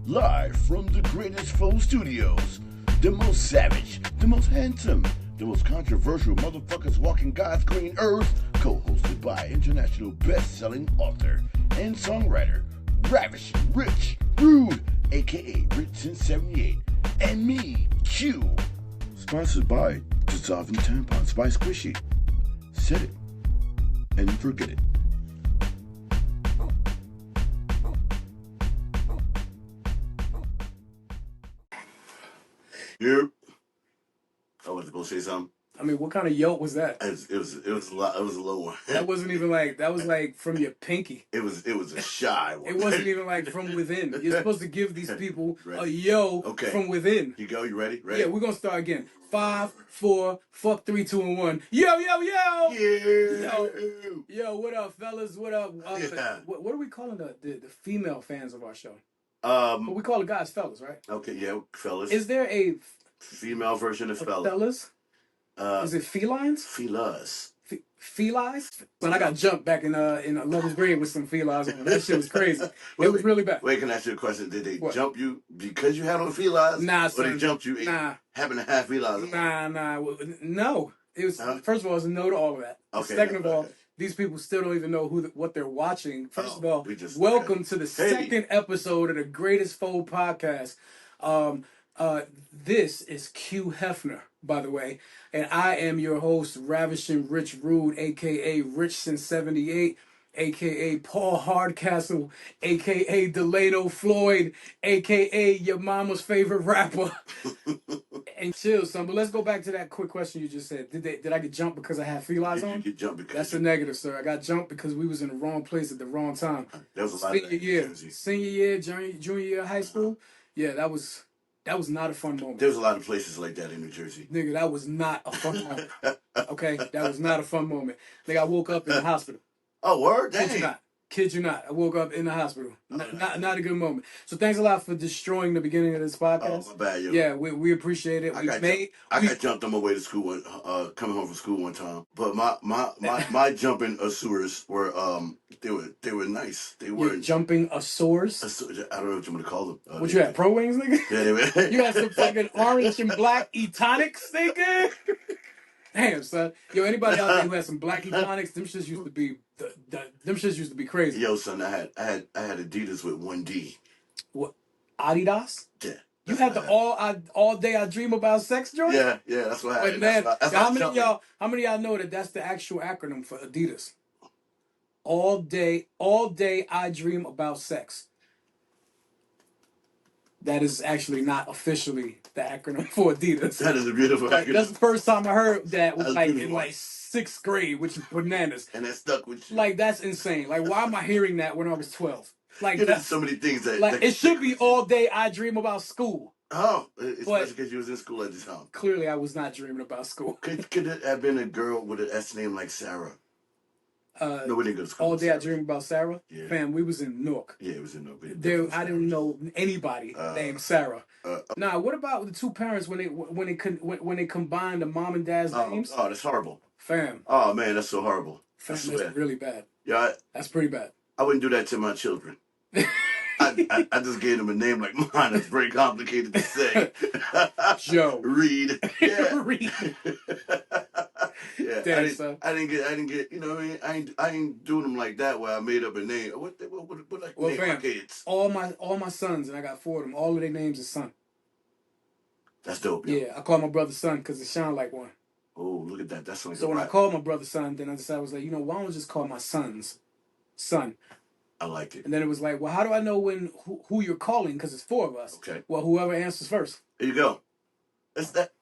Live from the greatest F.O.E studios, the most savage, the most handsome, the most controversial motherfuckers walking God's green earth, co-hosted by international best-selling author and songwriter, Ravishing Rich Rude, aka Rich Since 78, and me, Q. Sponsored by Dissolving Tampons by Squizzy. Said it, and forget it. Yep. I was gonna say something. I mean, what kind of yoke was that? It was a lot. It was a low one. That wasn't even like, that was like from your pinky. It was a shy one. It wasn't even like from within. You're supposed to give these people a yo from within. You go. You ready? Ready? Yeah, we're gonna start again. 5, 4, fuck 3, 2, and 1. Yo, yo, yo. Yeah. Yo, what up, fellas? What up? What are we calling the female fans of our show? But we call the guys fellas, right? Okay, yeah, fellas. Is there a female version of fellas? Fellas? Is it felines? Fellas. Felines? But I got jumped back in 11th grade with some felines on. That shit was crazy. It was really bad. Wait, can I ask you a question? Did they jump you because you had on felines? Nah, son. Or they jumped you having to have felines on? Nah. No. It was, first of all, it was a no to all of that. Okay. Second of all, these people still don't even know what they're watching. First of all, welcome to the second episode of the greatest F.O.E podcast. This is Q Hephner, by the way, and I am your host, Ravishing Rich Rude, aka Rich Since 78, aka Paul Hardcastle, aka Delano Floyd, aka your mama's favorite rapper. And chill, son. But let's go back to that quick question you just said. Did I get jumped because I had felines on? You get jumped because that's a negative, sir. I got jumped because we was in the wrong place at the wrong time. That was a lot of senior year, junior year, high school. Yeah, that was not a fun moment. There was a lot of places like that in New Jersey. Nigga, that was not a fun moment. Okay, that was not a fun moment. Nigga, I woke up in the hospital. Oh, word? Dang. Kid you not. I woke up in the hospital. Not a good moment. So thanks a lot for destroying the beginning of this podcast. Oh, my bad, yo. Yeah, we appreciate it. I got jumped on my way to school coming home from school one time. But my jumping Asurs were they were nice. They were jumping Asurs? I don't know what you want to call them. What you had, Pro Wings, nigga? Yeah, they were. You had some fucking orange and black Etonics, nigga? Damn, son. Yo, anybody out there who had some black Etonics, them shits used to be crazy. Yo, son, I had Adidas with 1D. What? Adidas? Yeah. You had the all day I dream about sex joint? Yeah, that's what happened. Wait, man, how many of y'all know that's the actual acronym for Adidas? All day I dream about sex. That is actually not officially the acronym for Adidas. That is a beautiful acronym. That's the first time I heard that was in 6th grade, which is bananas. And that stuck with you. Like, that's insane. Like, why am I hearing that when I was 12? Like, there's so many things that... Like, it should be all day I dream about school. Oh, especially because you was in school at the time. Clearly, I was not dreaming about school. Could it have been a girl with an S name like Sarah? No, we didn't go to school. All day I dream about Sarah? Yeah. Fam, we was in Newark. Yeah, it was in Newark. I didn't know anybody named Sarah. Now, what about the two parents when they combined the mom and dad's names? Oh, that's horrible. Fam. Oh, man, that's so horrible. Fam, that's really bad. Yeah. That's pretty bad. I wouldn't do that to my children. I just gave them a name like mine. It's very complicated to say. Joe. Reed. Yeah. Reed. Yeah. Damn, son. I didn't get. You know what I mean? I ain't doing them like that where I made up a name. What name fam, my kids? All my sons, and I got 4 of them. All of their names is son. That's dope. Yeah, I call my brother son because it sound like one. Oh, look at that. That's like so when I called my brother son, then I decided I was like, why don't I just call my sons son? I like it. And then it was like, well, how do I know who you're calling? Because it's 4 of us. Okay. Well, whoever answers first. There you go.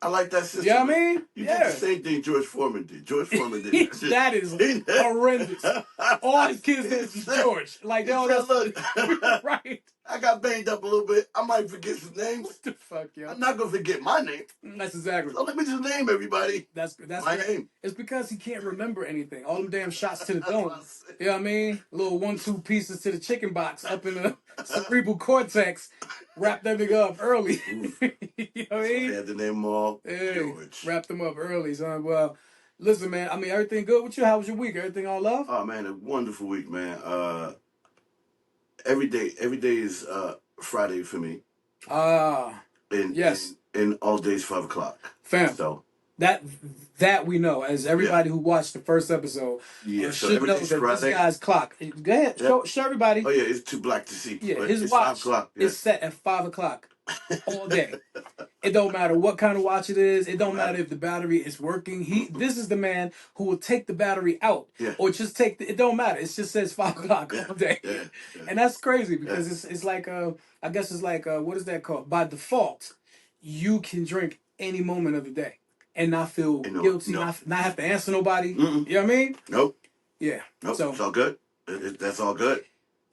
I like that system. You know what I mean? You did the same thing George Foreman did. George Foreman did that is horrendous. All his kids is George. Like, look. Right. I got banged up a little bit. I might forget some names. What the fuck, yo? I'm not going to forget my name. That's exactly. So let me just name everybody. That's my name. It's because he can't remember anything. All them damn shots to the dome. You know what I mean? Little 1-2 pieces to the chicken box up in the cerebral cortex. Wrap that nigga up early. You know what I mean? I had to name them all George. Wrap them up early, son. Well, listen, man. I mean, everything good with you? How was your week? Everything all love? Oh, man, a wonderful week, man. Every day is Friday for me. Yes. And all days 5 o'clock. Fam. So that we know, as everybody who watched the first episode so should know that Friday. this guy's clock. Go ahead, show everybody. Oh yeah, it's too black to see. Yeah, but his it's watch 5 o'clock. is set at 5 o'clock all day. It don't matter what kind of watch it is. It don't matter if the battery is working. This is the man who will take the battery out or just take it don't matter. It just says 5 o'clock all day. And that's crazy because it's like I guess it's like what is that called? By default, you can drink any moment of the day and not feel guilty, not have to answer nobody. You know what I mean? Nope. Yeah. Nope. So it's all good. That's all good.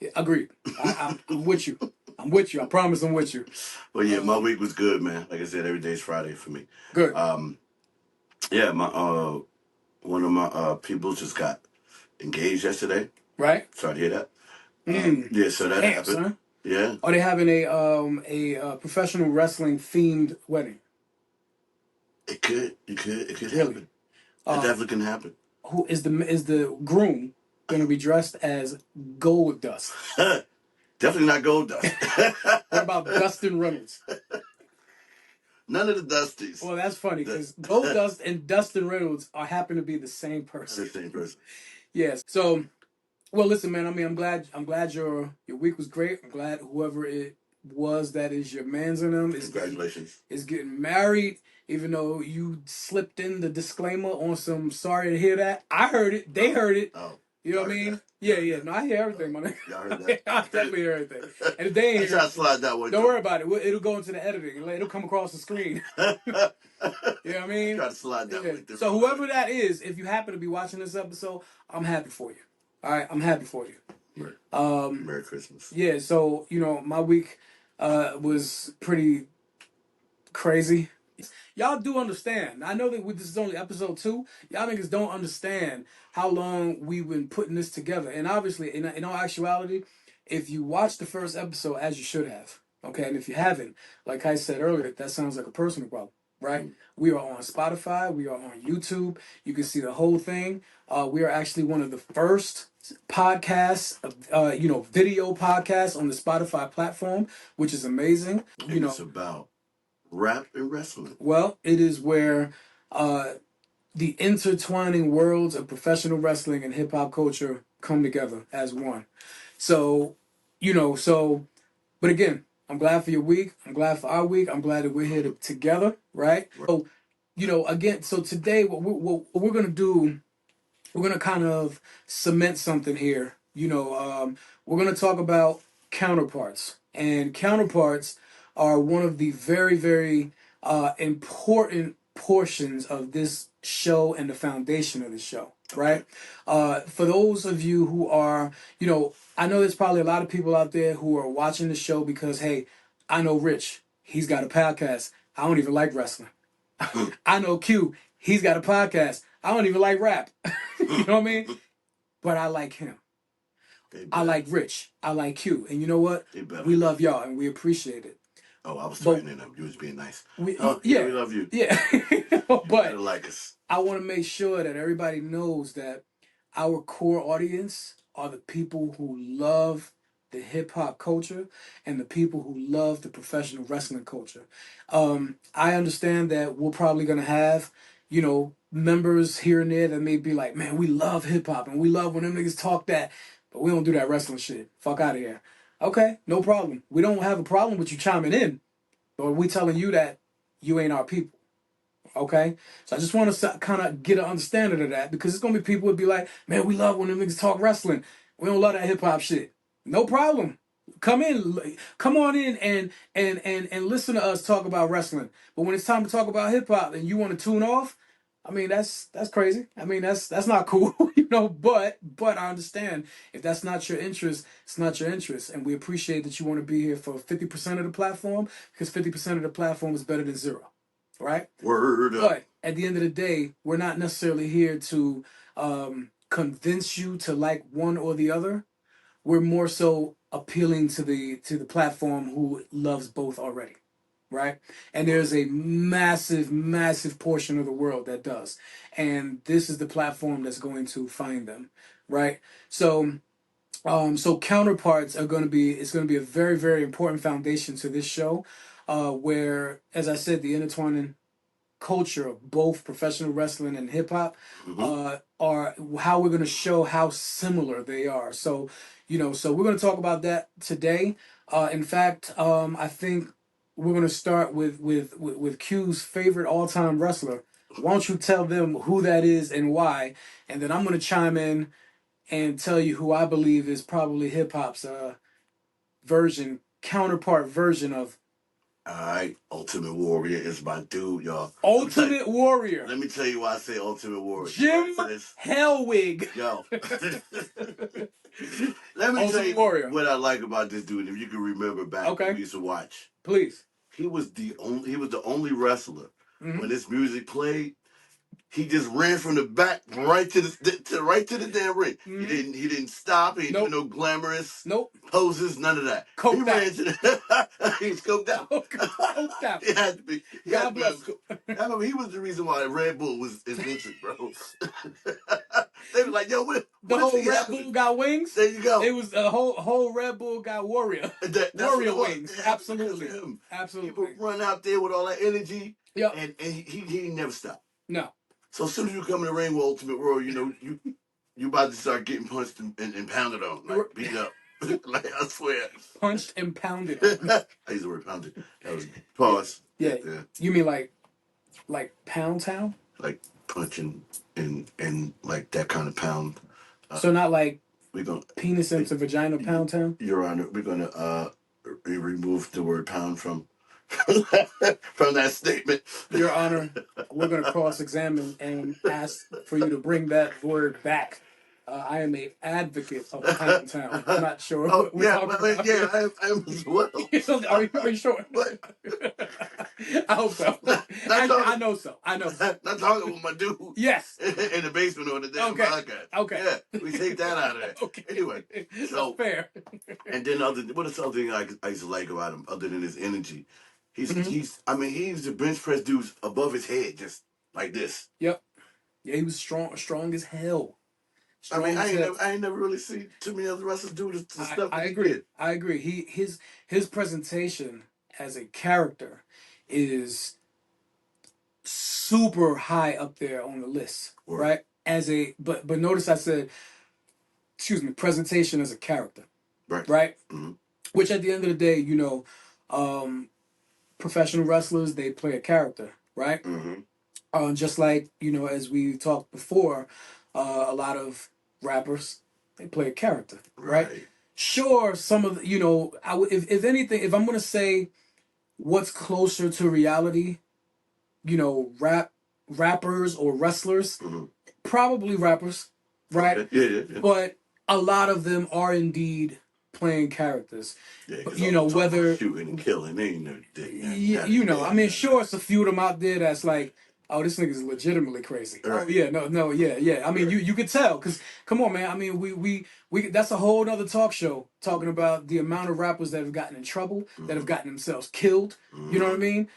Yeah, agreed. I'm with you. I'm with you. I promise I'm with you. Well, yeah, my week was good, man. Like I said, every day's Friday for me. Good. Yeah, my one of my people just got engaged yesterday. Right. Sorry to hear that. Yeah, so that happened. Son. Yeah. Are they having a professional wrestling themed wedding? It could happen. It definitely can happen. Who is the groom going to be dressed as Goldust? Definitely not Goldust. What about Dustin Reynolds? None of the Dusties. Well, that's funny because Goldust and Dustin Reynolds happen to be the same person. The same person. Yes. So, well, listen, man. I mean, I'm glad your week was great. I'm glad whoever it was that is your man's in them is getting married. Even though you slipped in the disclaimer on some sorry to hear that. I heard it. They heard it. Oh. You know what I mean? Yeah. No, I hear everything, my nigga. Y'all heard that? I definitely hear everything. And if they ain't hear it, slide that one. Don't worry about it. It'll go into the editing. It'll come across the screen. You know what I mean? Try to slide that one through. So whoever that is, if you happen to be watching this episode, I'm happy for you. All right? I'm happy for you. Merry Christmas. Yeah, so, my week was pretty crazy. Y'all do understand. I know that this is only episode 2. Y'all niggas don't understand how long we've been putting this together. And obviously, in all actuality, if you watched the first episode, as you should have, okay, and if you haven't, like I said earlier, that sounds like a personal problem, right? We are on Spotify. We are on YouTube. You can see the whole thing. We are actually one of the first podcasts, video podcasts on the Spotify platform, which is amazing. And it's about rap and wrestling. Well, it is where the intertwining worlds of professional wrestling and hip hop culture come together as one. So, but again, I'm glad for your week. I'm glad for our week. I'm glad that we're here together, right? So, again, so today what we're going to do, we're going to kind of cement something here. We're going to talk about counterparts. And counterparts are one of the very, very important portions of this show and the foundation of the show, right? For those of you who are, I know there's probably a lot of people out there who are watching the show because, hey, I know Rich, he's got a podcast. I don't even like wrestling. I know Q, he's got a podcast. I don't even like rap. You know what I mean? But I like him. I like Rich. I like Q. And you know what? We love y'all and we appreciate it. Oh, I was threatening them. You was being nice. We love you. Yeah. But like us. I want to make sure that everybody knows that our core audience are the people who love the hip-hop culture and the people who love the professional wrestling culture. I understand that we're probably going to have, members here and there that may be like, man, we love hip-hop and we love when them niggas talk that, but we don't do that wrestling shit. Fuck out of here. Okay, no problem. We don't have a problem with you chiming in, but we telling you that you ain't our people. Okay? So I just want to kind of get an understanding of that because it's going to be people who be like, man, we love when them niggas talk wrestling. We don't love that hip-hop shit. No problem. Come on in and listen to us talk about wrestling. But when it's time to talk about hip-hop and you want to tune off, I mean, that's crazy. I mean, that's not cool, but I understand if that's not your interest, it's not your interest. And we appreciate that you want to be here for 50% of the platform because 50% of the platform is better than 0, right? Word up. But at the end of the day, we're not necessarily here to convince you to like one or the other. We're more so appealing to the platform who loves both already. Right? And there's a massive, massive portion of the world that does. And this is the platform that's going to find them. Right? So So counterparts are going to be, it's going to be a very, very important foundation to this show, where, as I said, the intertwining culture of both professional wrestling and hip hop are how we're going to show how similar they are. So, so we're going to talk about that today. In fact, I think we're going to start with Q's favorite all time wrestler. Why don't you tell them who that is and why, and then I'm going to chime in and tell you who I believe is probably hip hop's counterpart version of All right, Ultimate Warrior is my dude, y'all. Ultimate Warrior. Let me tell you why I say Ultimate Warrior. Jim Hellwig. Yo. Let me tell you Warrior. what I like about this dude. If you can remember back when we used to watch, please. He was the only wrestler when this music played. He just ran from the back right to the damn ring. He didn't stop. He didn't do no glamorous poses, none of that. He ran to the he was scoped out. Coked out. He had to be. God bless. I mean, he was the reason why Red Bull was invented, bro. They were like, yo, the whole Red Bull got wings? There you go. It was the whole Red Bull got Warrior. Warrior wings. Absolutely. Absolutely. People run out there with all that energy. Yep. And he never stopped. No. So as soon as you come in the ring with Ultimate Warrior, you about to start getting punched and pounded on, like beat up. Like, I swear. Punched and pounded on. I used the word pounded. That was pause. Yeah. You mean like Pound Town? Like punching and like that kind of pound. So not like penis into vagina Pound Town? Your Honor, we're gonna remove the word pound from that statement. Your Honor, we're going to cross-examine and ask for you to bring that word back. I am an advocate of Pound Town. I'm not sure what we're talking about. Yeah, I am as well. Are you sure? But, I hope so. I know so. Not talking with my dude. Yes. In the basement on the damn podcast. Okay. Yeah, we take that out of there. Okay. Anyway, so fair. And then what is something I used to like about him other than his energy? He's the bench press dudes above his head, just like this. Yep. Yeah, he was strong as hell. I ain't never really seen too many other wrestlers do the stuff. I agree. I agree. His presentation as a character is super high up there on the list, right? But notice I said, presentation as a character, right? Mm-hmm. Which at the end of the day, professional wrestlers, they play a character, right? Mm-hmm. Just like, as we talked before, a lot of rappers, they play a character, right? Sure, some of the, if anything, if I'm going to say what's closer to reality, rappers or wrestlers, probably rappers, right? Yeah. But a lot of them are indeed playing characters. Yeah, whether shooting and killing, they ain't no sure, it's a few of them out there that's like, oh, this nigga's legitimately crazy. Right. Oh yeah, yeah. I mean, you could tell, because come on, man. I mean, we that's a whole other talk show talking about the amount of rappers that have gotten in trouble, that have gotten themselves killed. You know what I mean?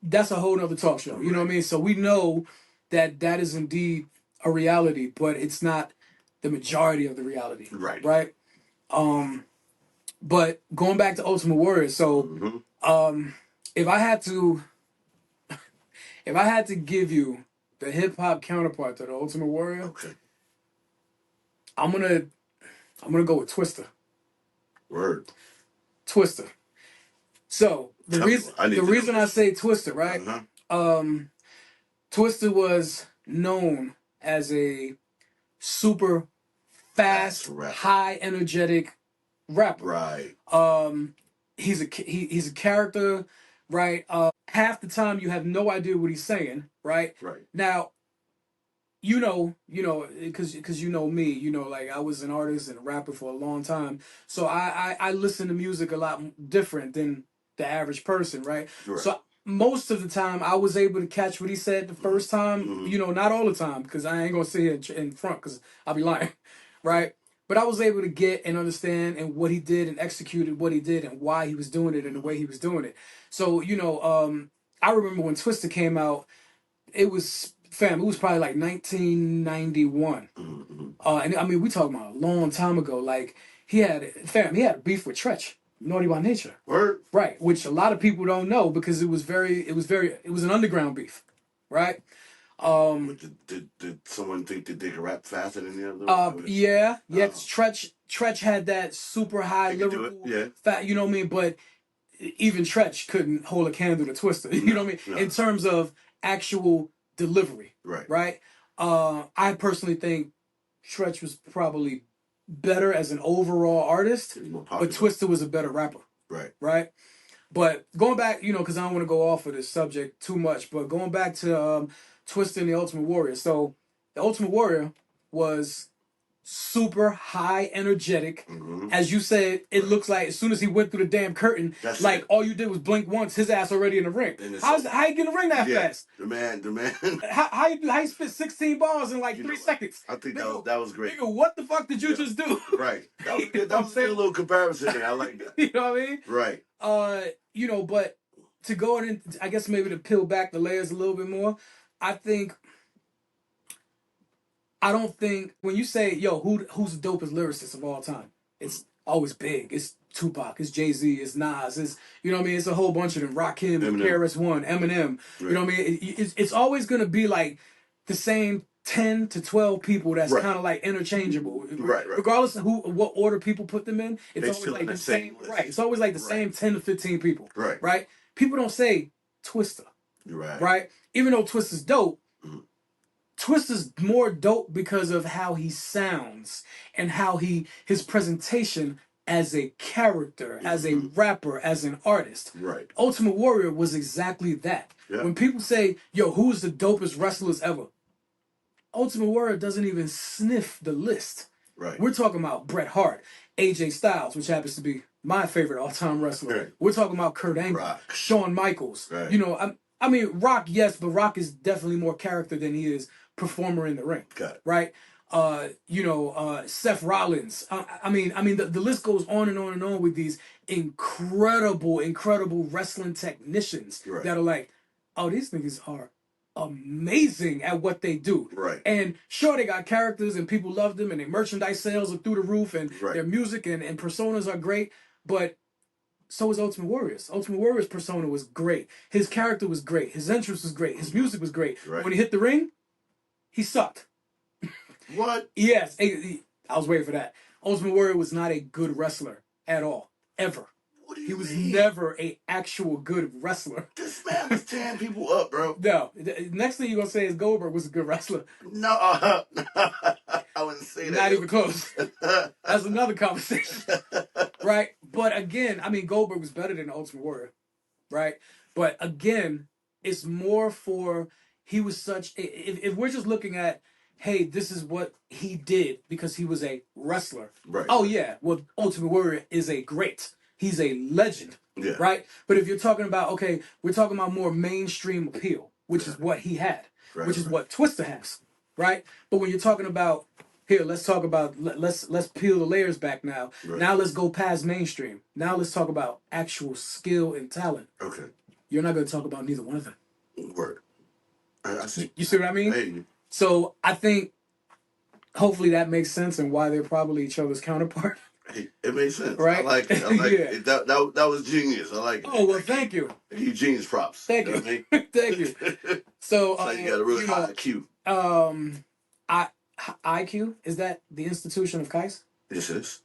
That's a whole other talk show. You know what I mean? So we know that is indeed a reality, but it's not the majority of the reality. Right. But going back to Ultimate Warrior, so if I had to give you the hip hop counterpart to the Ultimate Warrior, I'm gonna go with Twista. Word. Twista. So the reason I say Twista, right? Twista was known as a super fast, high energetic rapper. Right. He's a character, right? Half the time you have no idea what he's saying, right? Right. Now, because me, like I was an artist and a rapper for a long time, so I listen to music a lot different than the average person, right? So most of the time I was able to catch what he said the first time, not all the time, because I ain't gonna sit here in front because I'll be lying, right? But I was able to get and understand and what he did and executed what he did and why he was doing it and the way he was doing it. So, I remember when Twista came out, it was Fam, it was probably like 1991. And I mean, we talking about a long time ago. Like he had a beef with Tretch, Naughty by Nature. Word. Right, which a lot of people don't know because it was an underground beef, right? Did someone think that they could rap faster than the other? Yeah. Tretch had that super high lyrical, you know what I mean? But even Tretch couldn't hold a candle to Twista. You know what I mean? No. In terms of actual delivery, right? I personally think Tretch was probably better as an overall artist, but Twista was a better rapper, right? But going back, because I don't want to go off of this subject too much, but going back to Twista and the Ultimate Warrior. So the Ultimate Warrior was super high energetic. As you said, it looks like as soon as he went through the damn curtain, all you did was blink once, his ass already in the ring. How you get in the ring that fast? The man. How you spit 16 bars in like 3 seconds? I think that was great. Nigga, what the fuck did you just do? Right. That was good. That was a little comparison there. I like that. You know what I mean? Right. But to go in, I guess maybe to peel back the layers a little bit more, I don't think when you say, yo, who's the dopest lyricist of all time? It's always big. It's Tupac, it's Jay-Z, it's Nas, it's, you know what I mean? It's a whole bunch of them. Rakim, KRS-One, Eminem. Right. You know what I mean? It's always going to be like the same 10 to 12 people that's kind of like interchangeable. Right. Regardless of what order people put them in, it's always like the same. Right. It's always like the same 10 to 15 people. Right. People don't say Twista. Right. Even though Twista's dope, Twista's more dope because of how he sounds and how his presentation as a character, as a rapper, as an artist. Right. Ultimate Warrior was exactly that. Yeah. When people say, yo, who's the dopest wrestlers ever? Ultimate Warrior doesn't even sniff the list. Right. We're talking about Bret Hart, AJ Styles, which happens to be my favorite all-time wrestler. Right. We're talking about Kurt Angle, Shawn Michaels. Right. I mean, Rock, yes, but Rock is definitely more character than he is performer in the ring. Got it. Right? Seth Rollins. I mean, the list goes on and on and on with these incredible wrestling technicians that are like, oh, these niggas are amazing at what they do. Right. And sure, they got characters and people love them and their merchandise sales are through the roof and their music and personas are great, but so was Ultimate Warrior's. Ultimate Warrior's persona was great. His character was great. His entrance was great. His music was great. Right. When he hit the ring, he sucked. What? Yes. I was waiting for that. Ultimate Warrior was not a good wrestler at all. Ever. What do you He was mean? never a actual good wrestler. This man was tearing people up, bro. No. The next thing you're going to say is Goldberg was a good wrestler. No. I wouldn't say that. Not even close. That's another conversation. Right? But again, I mean, Goldberg was better than the Ultimate Warrior. Right? But again, it's more for... He was such... If we're just looking at, hey, this is what he did because he was a wrestler. Right. Oh, yeah. Well, Ultimate Warrior is a great... He's a legend, right? But if you're talking about, okay, we're talking about more mainstream appeal, which is what he had, which is what Twista has, right? But when you're talking about, here, let's talk about, let's peel the layers back now. Right. Now let's go past mainstream. Now let's talk about actual skill and talent. Okay. You're not going to talk about neither one of them. Word. I see. You see what I mean? Hey. So I think hopefully that makes sense and why they're probably each other's counterpart. Hey, it makes sense. Right? I like it. It. That was genius. I like it. Oh, well, thank you. You genius props. Thank you. Know what I mean? Thank you. So, you got a really high IQ. IQ? Is that the institution of Kais? Yes, it is.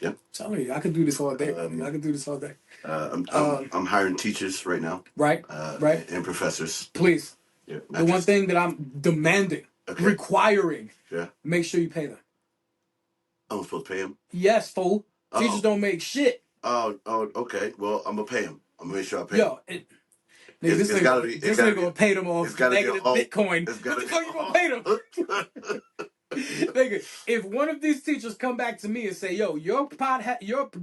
Yeah. Tell you, I could do this all day. I could do this all day. I'm hiring teachers right now. Right. And professors. Please. Yeah, the one thing that I'm demanding, requiring, make sure you pay them. I'm supposed to pay him? Yes, fool. Teachers don't make shit. Oh, okay. Well, I'm going to pay him. I'm going to make sure I pay him. This nigga going to pay them off negative Bitcoin. What the fuck you going to pay them? Nigga, if one of these teachers come back to me and say, yo, your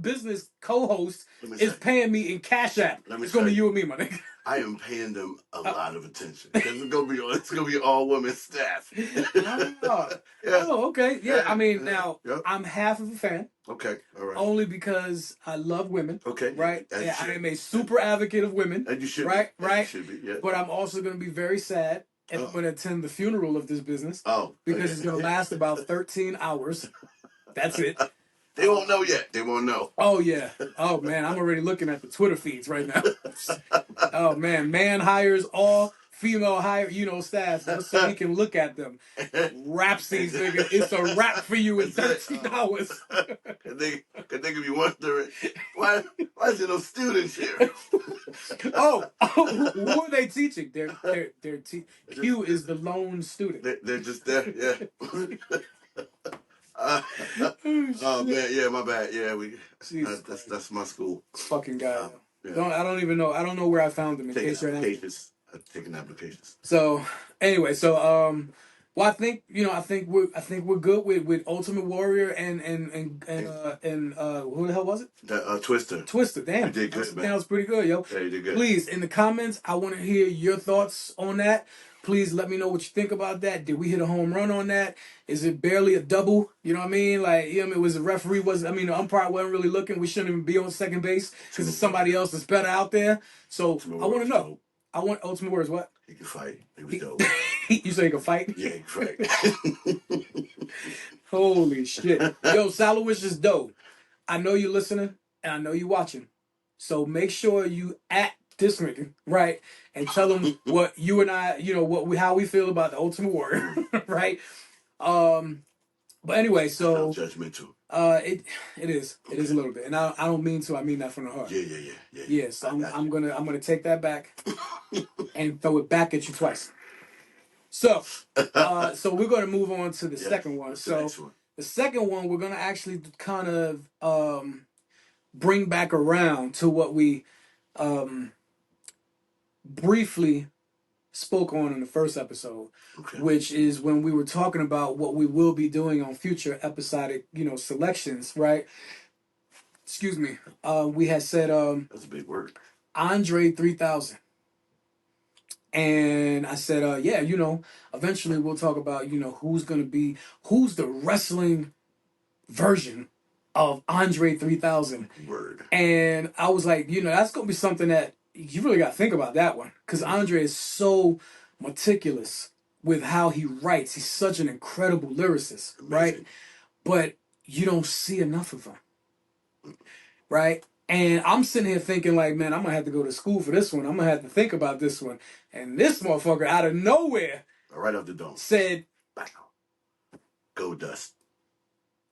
business co-host is paying me in Cash App, it's going to be you and me, my nigga. I am paying them a lot of attention. It's gonna be all women staff. Oh, okay. Yeah, I mean, now, I'm half of a fan. Okay, all right. Only because I love women. Okay. Right? I am a super advocate of women. And you should be. Right? You should be, yeah. But I'm also going to be very sad if I'm going to attend the funeral of this business. Oh, because it's going to last about 13 hours. That's it. They won't know yet. They won't know. Oh, yeah. Oh, man. I'm already looking at the Twitter feeds right now. Oh, man hires all female staff just so he can look at them. Raps these niggas. It's a rap for you in 13 hours. They could be wondering, why is there no students here? Who are they teaching? Q is the lone student. They're just there, yeah. Oh man, yeah, my bad. Yeah, that's my school. Fucking guy. Yeah. I don't even know. I don't know where I found him. Taking applications. So anyway, well, I think we're good with Ultimate Warrior and who the hell was it? Twista. Twista, damn. You did good, man. That was pretty good, yo. Yeah, you did good. Please, in the comments, I want to hear your thoughts on that. Please let me know what you think about that. Did we hit a home run on that? Is it barely a double? You know what I mean? Like, it was the referee the umpire wasn't really looking. We shouldn't even be on second base because there's somebody else that's better out there. So I want to know. Dope. I want Ultimate Warrior what? He can fight. He was dope. You say he can fight? Yeah, he can fight. Holy shit. Yo, Salowich is dope. I know you're listening and I know you're watching. So make sure you at this nigga, right? And tell him what you and I, how we feel about the Ultimate Warrior, right? But anyway, so judgmental. It is. Okay. It is a little bit. And I don't mean to, I mean that from the heart. Yeah. Yes, I'm gonna take that back and throw it back at you twice. So we're gonna move on to the second one. So the second one we're gonna actually kind of bring back around to what we briefly spoke on in the first episode, which is when we were talking about what we will be doing on future episodic, selections, right? Excuse me. We had said that's a big word. Andre 3000. And I said, eventually we'll talk about, who's the wrestling version of Andre 3000. Word. And I was like, that's going to be something that you really got to think about that one. Because Andre is so meticulous with how he writes. He's such an incredible lyricist, amazing. Right? But you don't see enough of him, right? And I'm sitting here thinking like, man, I'm going to have to go to school for this one. I'm going to have to think about this one. And this motherfucker out of nowhere right off the dome said, Goldust.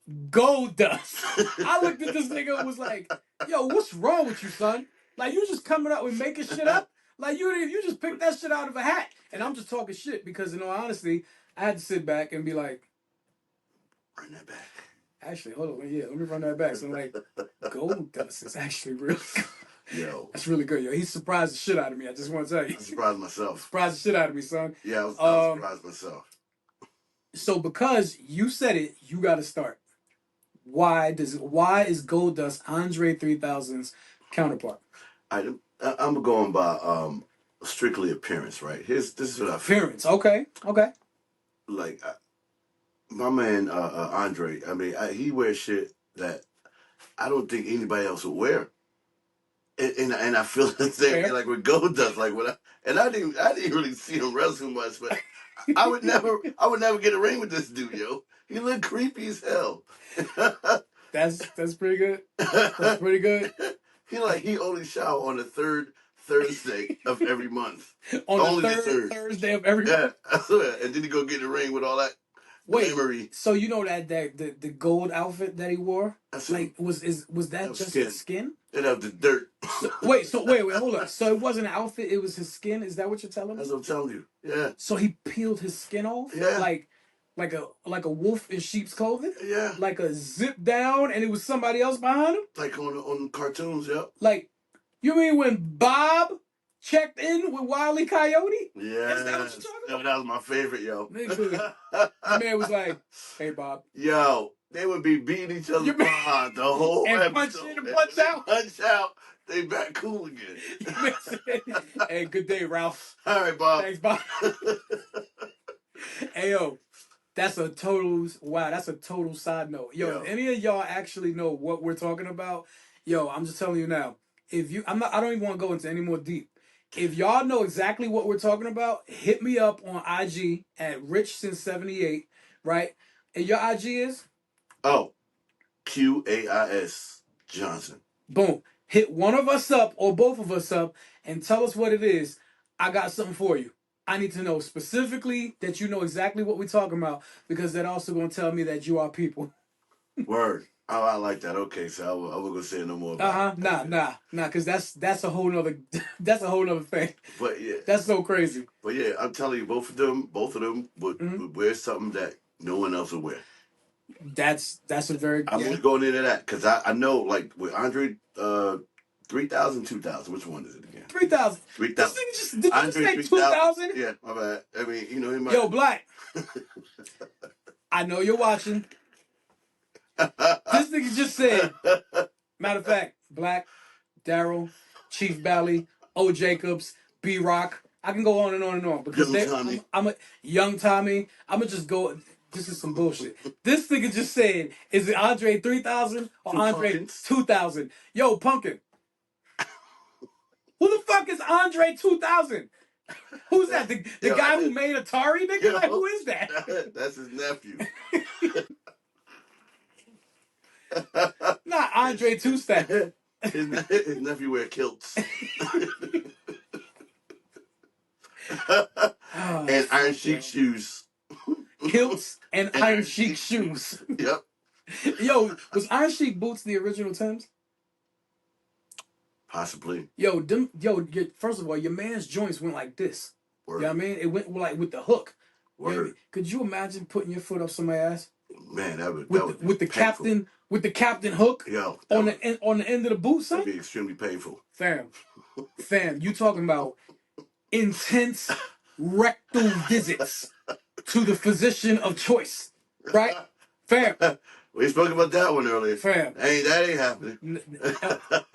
I looked at this nigga and was like, yo, what's wrong with you, son? Like, you just coming up with making shit up? Like, you just picked that shit out of a hat. And I'm just talking shit because, in all honesty, I had to sit back and be like, run that back. Actually, hold on. Yeah, let me run that back. So I'm like, Goldust is actually really good. Yo. That's really good, yo. He surprised the shit out of me. I just want to tell you. I surprised myself. Surprised the shit out of me, son. Yeah, I was surprised myself. So because you said it, you got to start. Why is Goldust Andre 3000's counterpart? I'm going by strictly appearance, right? This is what I feel. Appearance, okay. Like my man Andre, I mean, he wears shit that I don't think anybody else would wear, and I feel the same like with Goldust, like I didn't really see him wrestle much, but I would never get a ring with this dude, yo. He looked creepy as hell. That's pretty good. That's pretty good. He only shower on the third Thursday of every month. On the third Thursday of every month. I swear. And then he go get the ring with all that. Memory. So you know that the gold outfit that he wore, was that just skin. his skin? It had the dirt. Wait, hold on. So it wasn't an outfit; it was his skin. Is that what you're telling me? That's what I'm telling you. Yeah. So he peeled his skin off. Yeah. Like a wolf in sheep's clothing. Yeah. Like a zip down, and it was somebody else behind him. Like on cartoons, yep. Like, you mean when Bob checked in with Wile E. Coyote? Yeah. Is that what you're talking about? That was my favorite, yo. Nigga, the man was like, "Hey, Bob." Yo, they would be beating each other behind the whole and episode. Punch in and punch out. Punch out. They back cool again. Hey, good day, Ralph. All right, Bob. Thanks, Bob. Hey, yo. That's a total side note. Yo, if any of y'all actually know what we're talking about, yo, I'm just telling you now. I don't even want to go into any more deep. if y'all know exactly what we're talking about, hit me up on IG at richson78, right? And your IG is? Oh, QAIS Johnson. Boom. Hit one of us up or both of us up and tell us what it is. I got something for you. I need to know specifically that you know exactly what we're talking about, because that also going to tell me that you are people. Word. Oh, I like that. Okay, so I was gonna say no more about it. Nah, because that's a whole nother that's a whole nother thing. But yeah, That's so crazy. but yeah, I'm telling you, both of them would wear something that no one else would wear. That's a very. I'm just going into that because I know, like with Andre 3000, 2000. Which one is it again? 3000. 3000. Did you just say 2000? Yeah, my bad. I mean, you know, he might. Yo, Black. I know you're watching. This nigga just said. Matter of fact, Black, Daryl, Chief Bally, O. Jacobs, B Rock. I can go on and on and on because Young Tommy. I'm a young Tommy. I'm gonna just go. This is some bullshit. This nigga just said, is it Andre 3000 or Two Andre Pumpkins. 2000? Yo, Pumpkin. Who the fuck is Andre 2000? Who's that? The guy who made Atari, nigga? Like, who is that? That's his nephew. Not Andre Twista. His nephew wear kilts. And Iron Sheik shoes. Kilts and Iron Sheik shoes. Yep. Yo, was Iron Sheik boots the original Timbs? Possibly. First of all, your man's joints went like this. Word. You know what I mean? It went like with the hook. Word. You know what I mean? Could you imagine putting your foot up somebody's ass? Man, that would with the painful. captain hook Yo, on the end of the boot, son? That'd be extremely painful. Fam, you talking about intense rectal visits to the physician of choice, right? Fam. We spoke about that one earlier. Fam. That ain't happening.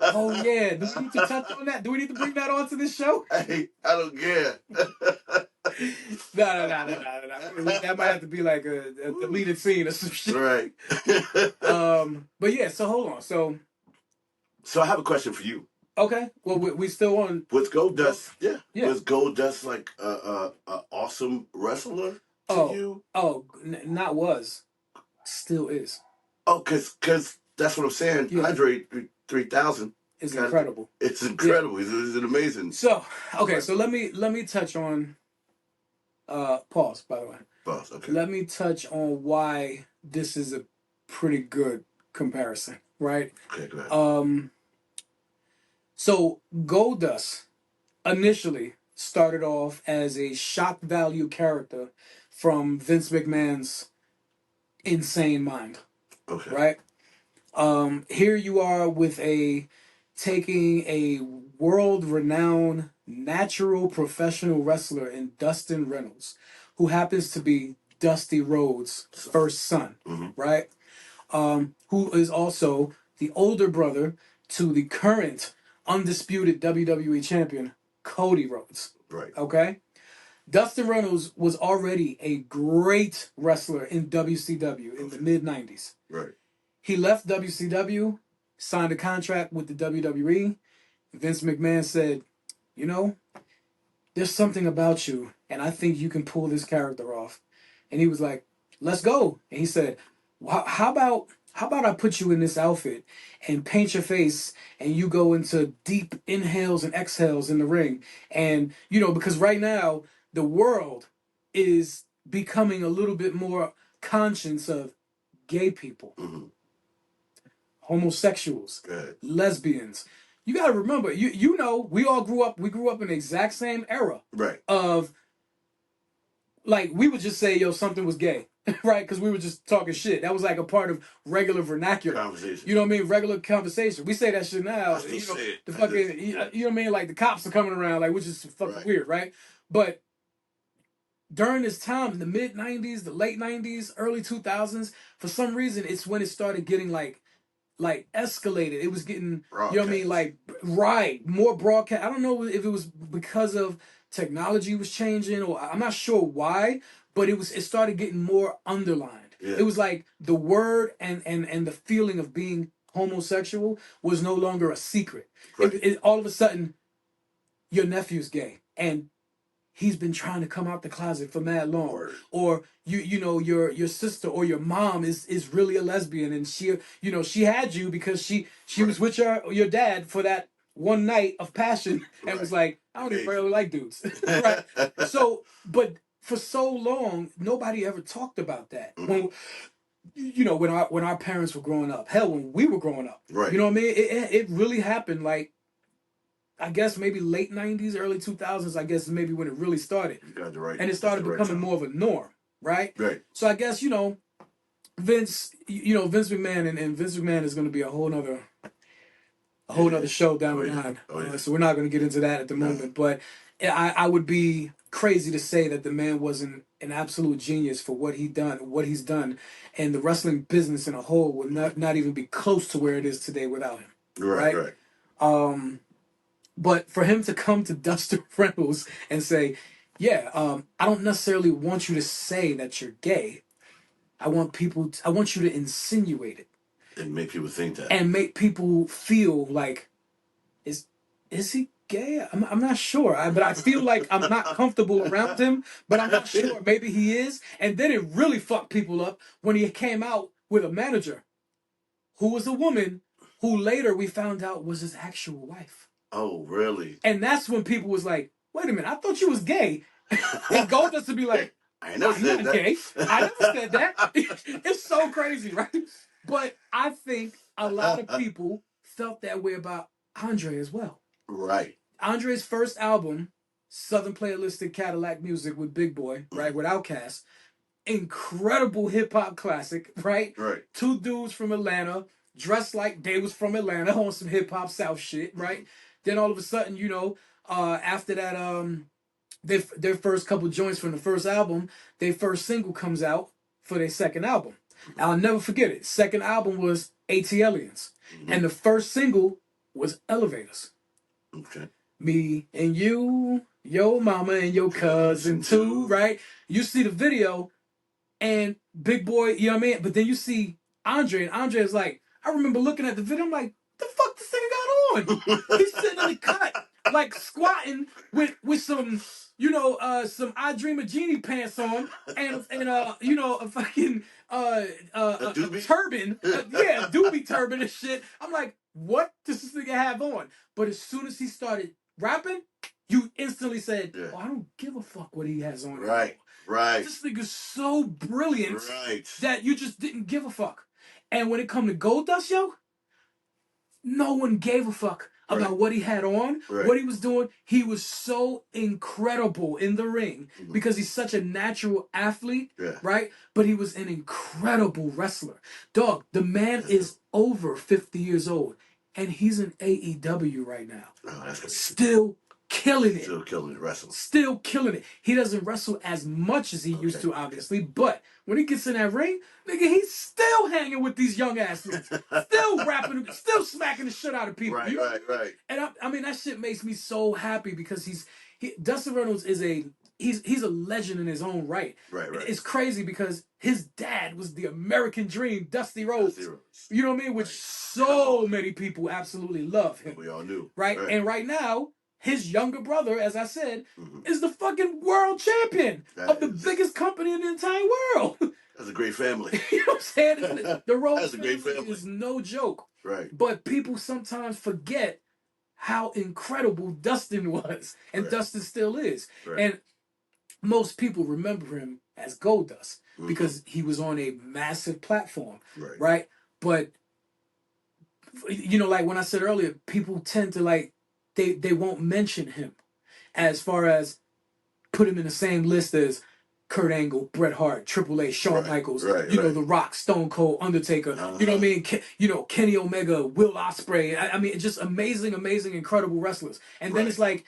Oh yeah, do we need to touch on that? Do we need to bring that onto this show? Hey, I don't care. No. That might have to be like a deleted scene or some shit. Right. But yeah, so hold on. So I have a question for you. Okay. Well, we still on. Was Goldust? Yeah. Was Goldust like a awesome wrestler to you? Not was, still is. Oh, cause that's what I'm saying. Yeah. Andre 3000 is incredible. It's incredible. Yeah. It's amazing. So okay, so let me touch on. Pause. By the way. Pause. Okay. Let me touch on why this is a pretty good comparison, right? Okay. Go ahead. So Goldust initially started off as a shock value character from Vince McMahon's insane mind. Okay. Right? Here you are with taking a world-renowned natural professional wrestler in Dustin Reynolds, who happens to be Dusty Rhodes' first son, right? Who is also the older brother to the current undisputed WWE champion, Cody Rhodes. Right. Okay? Dustin Reynolds was already a great wrestler in WCW in the mid-90s. Right. He left WCW, signed a contract with the WWE. Vince McMahon said, you know, there's something about you, and I think you can pull this character off. And he was like, let's go. And he said, how about I put you in this outfit and paint your face and you go into deep inhales and exhales in the ring. And, because right now the world is becoming a little bit more conscious of gay people, homosexuals, lesbians. You got to remember, we all grew up in the exact same era. Right. Of, like, we would just say, yo, something was gay. Right, because we were just talking shit. That was like a part of regular vernacular conversation. You know what I mean? Regular conversation. We say that shit now. The fucking, you know what I mean? Like the cops are coming around, like, which is fucking weird, right? But during this time, in the mid '90s, the late '90s, early 2000s, for some reason, it's when it started getting like escalated. It was getting, broadcast. You know what I mean? Like, more broadcast. I don't know if it was because of technology was changing, or I'm not sure why. But it started getting more underlined. Yeah. It was like the word and the feeling of being homosexual was no longer a secret. Right. All of a sudden, your nephew's gay and he's been trying to come out the closet for mad long. Word. Or you know your sister or your mom is really a lesbian and she had you because she was with your dad for that one night of passion and was like, I don't even really like dudes. Right. So but for so long nobody ever talked about that. When when our parents were growing up, hell, when we were growing up, Right. you know what I mean? It really happened like, I guess maybe late 90s, early 2000s, I guess maybe when it really started. You got the right. And it started becoming more of a norm, right? Right. So I guess, Vince McMahon and Vince McMahon is going to be a whole nother show down the line. So we're not going to get into that at the moment. But I would be crazy to say that the man wasn't an absolute genius for what he's done. And the wrestling business in a whole would not even be close to where it is today without him. Right. But for him to come to Dustin Reynolds and say, I don't necessarily want you to say that you're gay. I want you to insinuate it. And make people think that. And make people feel like, is he gay? I'm not sure. But I feel like I'm not comfortable around him, but I'm not sure. Maybe he is. And then it really fucked people up when he came out with a manager who was a woman who later we found out was his actual wife. Oh, really? And that's when people was like, wait a minute, I thought you was gay. And Goldust to be like, I never said that. Gay. I never said that. It's so crazy, right? But I think a lot of people felt that way about Andre as well. Right. Andre's first album, Southern Playalistic Cadillac Music with Big Boy, right, with Outkast, incredible hip-hop classic, right? Right. Two dudes from Atlanta, dressed like they was from Atlanta on some hip-hop South shit, right? Then all of a sudden, after that, their first couple joints from the first album, their first single comes out for their second album. I'll never forget it. Second album was ATLians. And the first single was Elevators. Okay. Me and you, your mama and your cousin too, right? You see the video and Big Boy, you know what I mean? But then you see Andre, and Andre is like, I remember looking at the video, I'm like, the fuck this thing got on? He's sitting in the cut, like squatting with some, some I Dream of Genie pants on and a fucking a turban, a doobie turban and shit. I'm like, what does this nigga have on? But as soon as he started rapping, you instantly said, oh, I don't give a fuck what he has on. Right. Right. This nigga's so brilliant that you just didn't give a fuck. And when it come to Goldust, yo, no one gave a fuck about what he had on, what he was doing. He was so incredible in the ring because he's such a natural athlete, right? But he was an incredible wrestler. Dog, the man is over 50 years old, and he's in AEW right now. Oh, that's still killing it. Still killing it, wrestling. Still killing it. He doesn't wrestle as much as he used to, obviously, but when he gets in that ring, nigga, he's still hanging with these young athletes. Still rapping, still smacking the shit out of people. Right. And I mean, that shit makes me so happy because Dustin Reynolds is he's a legend in his own right. Right. It's crazy because his dad was the American Dream, Dusty Rhodes. You know what I mean? Which so many people absolutely love him. We all knew. Right? And right now, his younger brother, as I said, is the fucking world champion of the biggest company in the entire world. That's a great family. You know what I'm saying? The Rhodes family is no joke. Right. But people sometimes forget how incredible Dustin was, and Dustin still is. And most people remember him as Goldust because he was on a massive platform, right? But, like when I said earlier, people tend to they won't mention him as far as put him in the same list as Kurt Angle, Bret Hart, Triple H, Shawn Michaels, The Rock, Stone Cold, Undertaker, you know what I mean? Kenny Omega, Will Ospreay. I mean, just amazing, incredible wrestlers. And then it's like,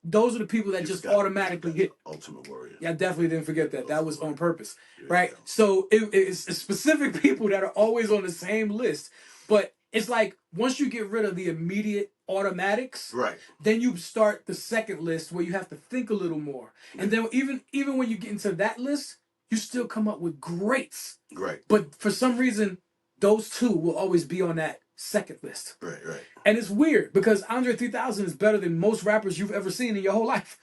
those are the people that just automatically hit. Ultimate Warrior. Yeah, I definitely didn't forget that. That was on purpose, right? So it's specific people that are always on the same list. But it's like, once you get rid of the immediate automatics, then you start the second list where you have to think a little more. And then even when you get into that list, you still come up with greats. Right. But for some reason, those two will always be on that second list. Right. And it's weird because Andre 3000 is better than most rappers you've ever seen in your whole life.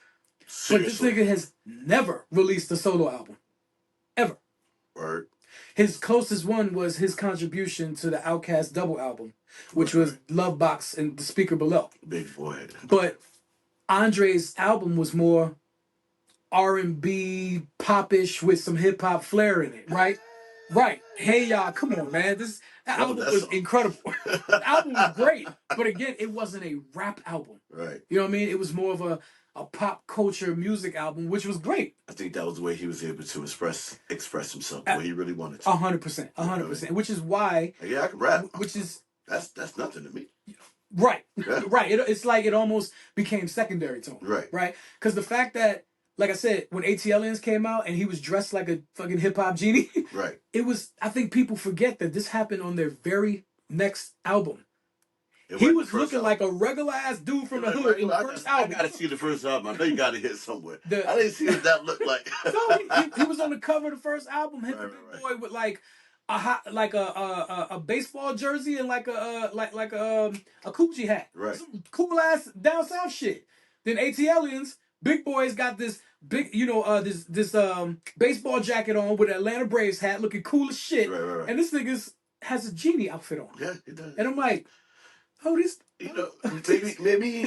Seriously. But this nigga has never released a solo album. Ever. Word. His closest one was his contribution to the Outkast double album, which was Love Box and The Speaker Below. Big boy. But Andre's album was more R&B, popish with some hip hop flair in it, right? Right. Hey y'all, come on, man. That album was incredible. The album was great, but again, it wasn't a rap album. Right. You know what I mean? It was more of a pop culture music album, which was great. I think that was the way he was able to express himself the way he really wanted to. 100%, 100%. Which is why. Yeah, I can rap. Which is that's nothing to me. Right, yeah. Right. It's like it almost became secondary to him. Right. Because the fact that, like I said, when ATLiens came out and he was dressed like a fucking hip hop genie, right. It was. I think people forget that this happened on their very next album. He was looking like a regular ass dude from the hood in the first album. I gotta see the first album. I know you gotta hit somewhere. I didn't see what that looked like. So he was on the cover of the first album, hit the big boy with like a baseball jersey and like a coochie hat. Right. Some cool ass down south shit. Then ATLiens, Big Boy's got this big, this baseball jacket on with an Atlanta Braves hat, looking cool as shit. Right. And this nigga has a genie outfit on. Yeah, he does. And I'm like, oh, this. Maybe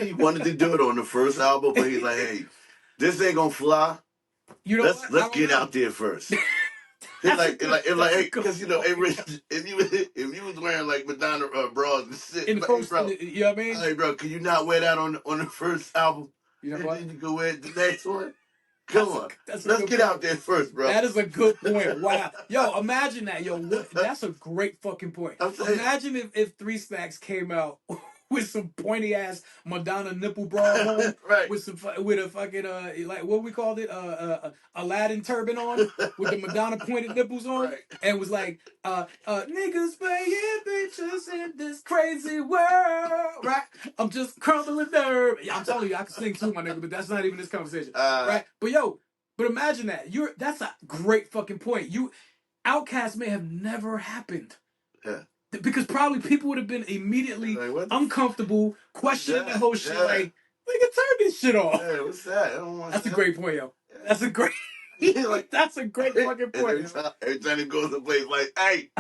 he wanted to do it on the first album, but he's like, hey, this ain't gonna fly. Let's get out there first. Hey, because if you was wearing like Madonna bras and shit, in the first, bro, you know what I mean? Hey, bro, can you not wear that on the first album? You know what? Then you can wear the next one. Come on, let's get out there first, bro. That is a good point. Wow, yo, imagine that, yo. That's a great fucking point. Imagine if Three Stacks came out with some pointy ass Madonna nipple bra on, right? With a fucking like what we called it, Aladdin turban on, with the Madonna pointed nipples on, right. And was like, niggas playing bitches in this crazy world, right? I'm just crumbling nerve. I'm telling you, I can sing too, my nigga, but that's not even this conversation, right? But imagine that. That's a great fucking point. Outkast may have never happened. Yeah. Because probably people would have been immediately uncomfortable, questioning the whole shit. Like, nigga, turn this shit off. Yeah, what's that? That's a great point, yo. Yeah. That's a great. That's a great fucking point. Every time he goes to a place, like, hey,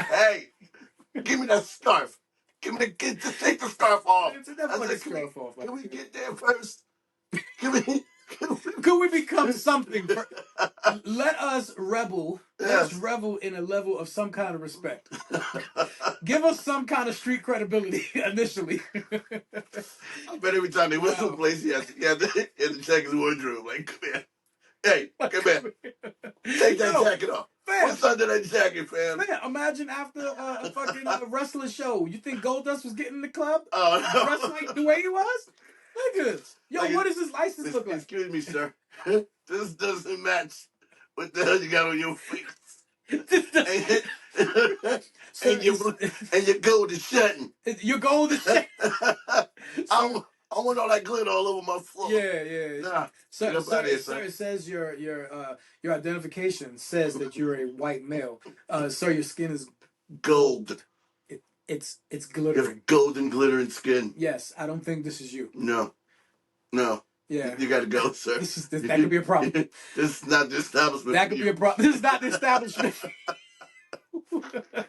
give me that scarf. Just take the scarf off. Can we get there first? Could we become something? Let us revel. Let's revel in a level of some kind of respect. Give us some kind of street credibility initially. I bet every time they went to a place, he had to check his wardrobe. Like, come here. Hey, come here. Take that jacket off. Fam. What's under that jacket, fam? Man, imagine after a fucking wrestling show, you think Goldust was getting in the club? No. Dressed like the way he was? Niggas. Yo, what does his license look like? Excuse me, sir. This doesn't match what the hell you got on your face. and your gold is shedding. Your gold is shedding. I want all that glitter all over my floor. Yeah. Nah, sir, it says your identification says that you're a white male. Sir, your skin is gold. It's glittering. You have golden glittering skin. Yes, I don't think this is you. No. Yeah. You gotta go, sir. That could be a problem. This is not the establishment. That could be a problem. This is not the establishment.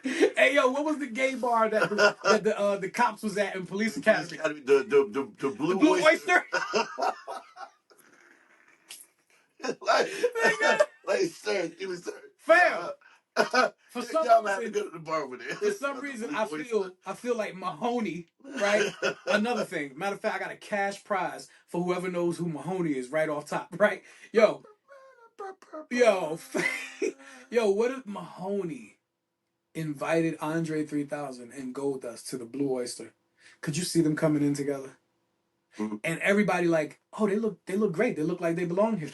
Hey, yo, what was the gay bar that the cops was at in Police Academy? The Blue Oyster. like, sir, give me, sir. Fam. For some reason, I feel like Mahoney, right? Another thing. Matter of fact, I got a cash prize for whoever knows who Mahoney is right off top, right? Yo, what if Mahoney invited Andre 3000 and Goldust to the Blue Oyster? Could you see them coming in together? Mm-hmm. And everybody like, oh, they look great. They look like they belong here.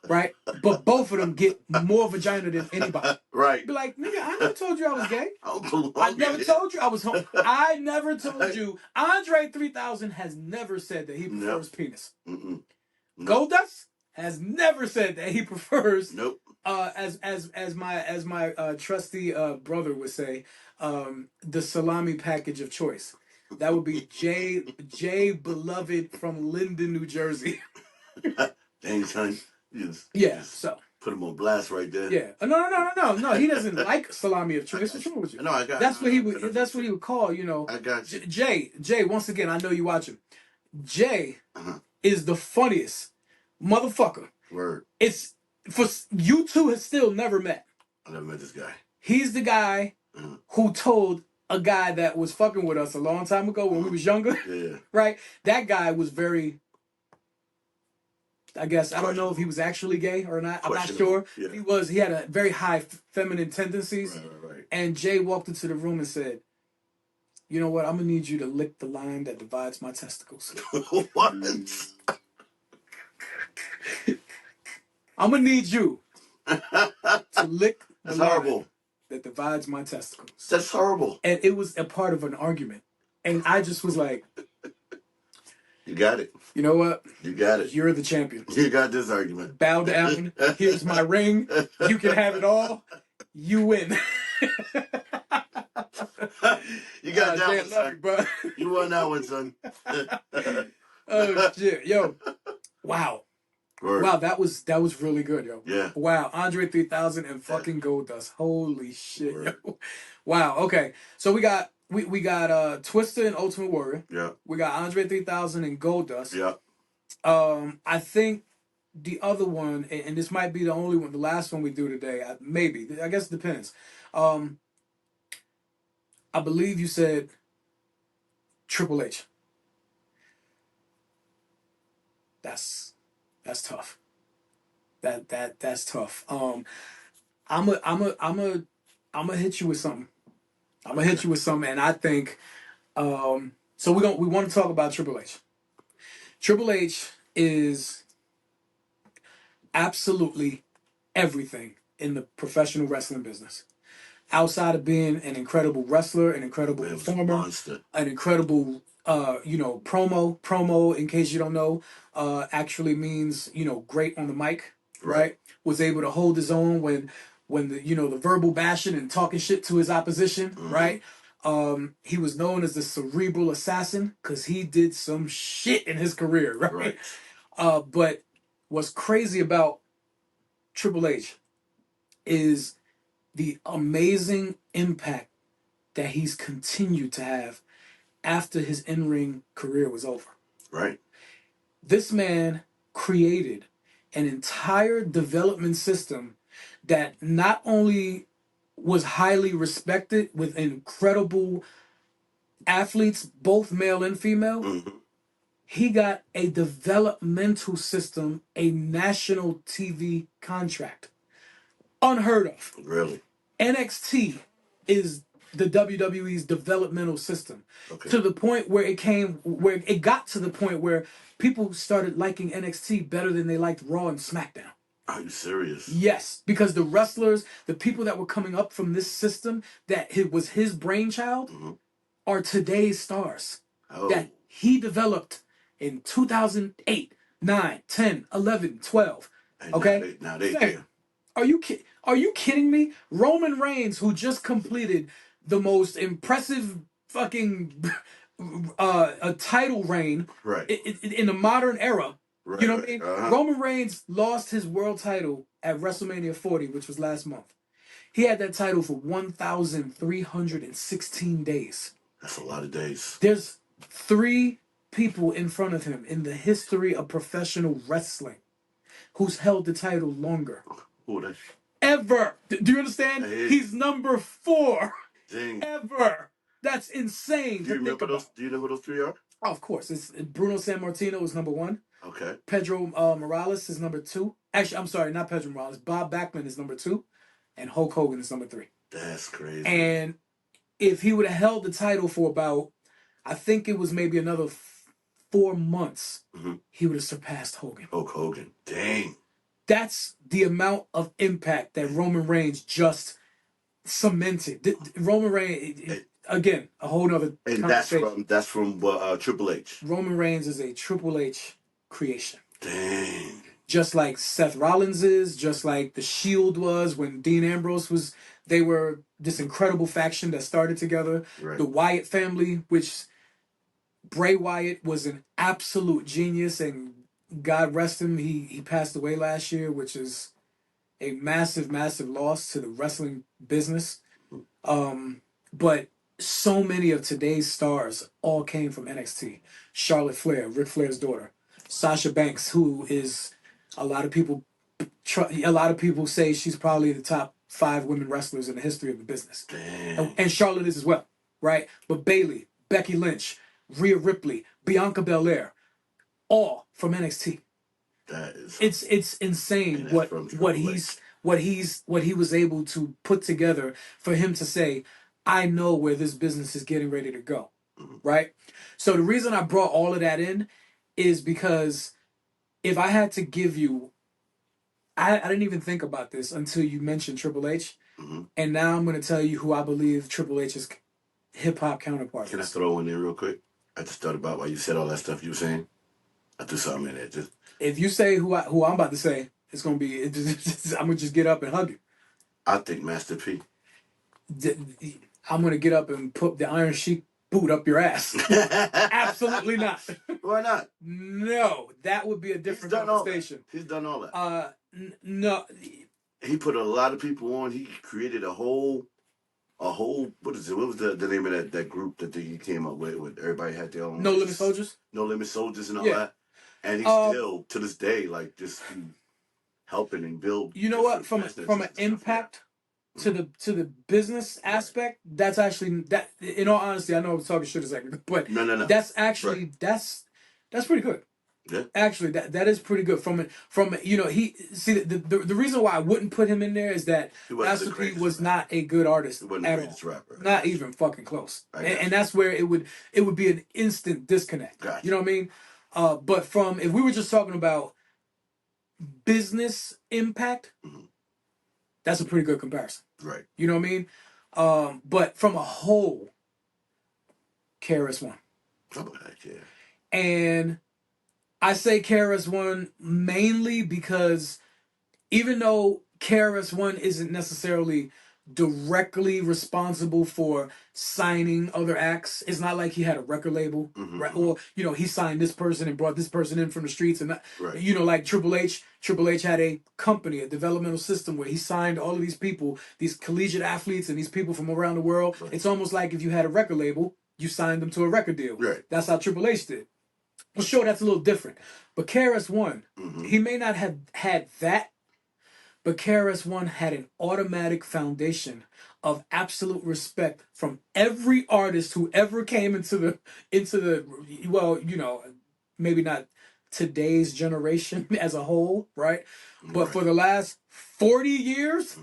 Right? But both of them get more vagina than anybody. Right. Be like, nigga, I never told you I was gay. I never told you I was home. I never told you. Andre 3000 has never said that he prefers penis. Mm-mm. Goldust has never said that he prefers As my trusty brother would say, the salami package of choice. That would be J Beloved from Linden, New Jersey. Dang, son. You Yeah. just So put him on blast right there. yeah. No. He doesn't like salami of choice. What's wrong with you? No, I got. That's what he would. That's what he would call. I got you. Jay. Once again, I know you watching. Jay is the funniest motherfucker. Word. It's for you two have still never met. I never met this guy. He's the guy who told a guy that was fucking with us a long time ago when we was younger. Yeah. Right? That guy was very, I guess, I don't know if he was actually gay or not. I'm not sure. Yeah. He had a very high feminine tendencies. Right. And Jay walked into the room and said, "You know what? I'm going to need you to lick the line that divides my testicles." What? I'm going to need you to lick the line that divides my testicles. That's horrible. And it was a part of an argument. And I just was like, you got it. You know what? You got it. You're the champion. You got this argument. Bow down. Here's my ring. You can have it all. You win. You got that one, son. Bro. You won that one, son. Oh shit, yo! Wow, Word. wow, that was really good, yo. Yeah. Wow, Andre 3000 and fucking Goldust. Holy shit, yo. Wow. Okay, so we got Twista and Ultimate Warrior. Yeah. We got Andre 3000 and Goldust. Yeah. I think the other one, and this might be the only one, the last one we do today. Maybe. I guess it depends. I believe you said Triple H. That's tough. That's tough. I'm a hit you with something. I'm gonna hit you with something, and I think so we want to talk about Triple H. Triple H is absolutely everything in the professional wrestling business. Outside of being an incredible wrestler, an incredible performer, an incredible promo, in case you don't know, actually means, great on the mic, right? Was able to hold his own when the verbal bashing and talking shit to his opposition, right? He was known as the cerebral assassin because he did some shit in his career, right? But what's crazy about Triple H is the amazing impact that he's continued to have after his in-ring career was over. Right. This man created an entire development system that not only was highly respected with incredible athletes, both male and female, he got a developmental system, a national TV contract. Unheard of. Really? NXT is the WWE's developmental system to the point where it got to the point where people started liking NXT better than they liked Raw and SmackDown. Are you serious? Yes, because the wrestlers, the people that were coming up from this system that it was his brainchild, are today's stars that he developed in 2008, 9, 10, 11, 12. Okay? Now they there. Are you kidding me? Roman Reigns, who just completed the most impressive fucking a title reign in the modern era. You know what I mean? Roman Reigns lost his world title at WrestleMania 40, which was last month. He had that title for 1,316 days. That's a lot of days. There's 3 people in front of him in the history of professional wrestling who's held the title longer. Who ever. Do you understand? Hey. He's number 4. Dang. Ever. That's insane. Do you know who those 3 are? Oh, of course. It's Bruno Sammartino is number 1. Okay. Pedro Morales is number 2. Actually, I'm sorry, not Pedro Morales. Bob Backlund is number 2. And Hulk Hogan is number 3. That's crazy. And if he would have held the title for about, I think it was maybe another 4 months, he would have surpassed Hogan. Hulk Hogan. Dang. That's the amount of impact that Roman Reigns just cemented. Roman Reigns, again, a whole nother conversation. And that's from Triple H. Roman Reigns is a Triple H creation. Dang. just like Seth Rollins is, just like the Shield was when Dean Ambrose was. They were this incredible faction that started together. Right. The Wyatt family, which Bray Wyatt was an absolute genius, and God rest him, he passed away last year, which is a massive, massive loss to the wrestling business. But so many of today's stars all came from NXT. Charlotte Flair, Ric Flair's daughter, Sasha Banks, who is a lot of people say she's probably the top 5 women wrestlers in the history of the business, and Charlotte is as well, right? But Bayley, Becky Lynch, Rhea Ripley, Bianca Belair, all from NXT. It's insane what he was able to put together for him to say, I know where this business is getting ready to go, right? So the reason I brought all of that in is because if I had to give you, I didn't even think about this until you mentioned Triple H, and now I'm going to tell you who I believe Triple H's hip hop counterpart is. Can I throw one in real quick? I just thought about while you said all that stuff you were saying. I threw something in there. Just if you say who I'm about to say, it's gonna be. I'm gonna just get up and hug you. I think Master P. I'm gonna get up and put the Iron Sheik boot up your ass. Absolutely not. Why not? No, that would be a different conversation. He's done all that. No. He put a lot of people on. He created a whole. What is it? What was the name of that group that he came up with? Everybody had their own. No Limit Soldiers. No Limit Soldiers and all that. And he's still to this day like just helping and build. You know what? From an impact to the business aspect, that's actually that. In all honesty, I know I'm talking shit a second, but no. That's actually that's pretty good. Yeah. Actually, that is pretty good. From he the reason why I wouldn't put him in there is that Master P was not a good artist at all. Rapper, not even fucking close. And that's where it would be an instant disconnect. Gotcha. You know what I mean? But if we were just talking about business impact, that's a pretty good comparison. Right. You know what I mean? But from a whole, KRS-One. How about that, yeah. And I say KRS-One mainly because even though KRS-One isn't necessarily directly responsible for signing other acts, it's not like he had a record label, right? Or he signed this person and brought this person in from the streets, and like Triple H had a company, a developmental system where he signed all of these people, these collegiate athletes and these people from around the world. Right. It's almost like if you had a record label, you signed them to a record deal. Right. That's how Triple H did. Well, sure, that's a little different. But KRS-One, he may not have had that, but KRS-One had an automatic foundation of absolute respect from every artist who ever came into the maybe not today's generation as a whole, right? But for the last 40 years,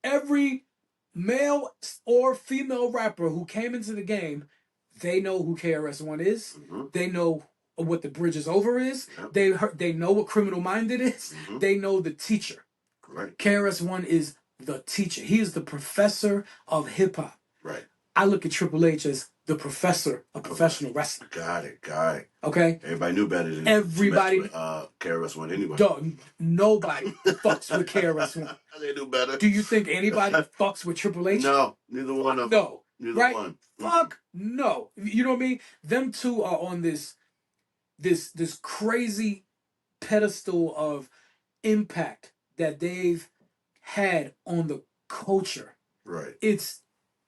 every male or female rapper who came into the game, they know who KRS-One is. They know what The Bridge Is Over is. Yep. They know what Criminal Minded is. They know the teacher. Right. KRS-One is the teacher. He is the professor of hip hop. Right. I look at Triple H as the professor of professional wrestling. Got it. Okay. Everybody knew better than everybody. KRS-One anyway. Dog, nobody fucks with KRS-One. They knew better. Do you think anybody fucks with Triple H? No, neither one of them. No, neither one. Fuck no. You know what I mean? Them two are on this crazy pedestal of impact that they've had on the culture. Right. It's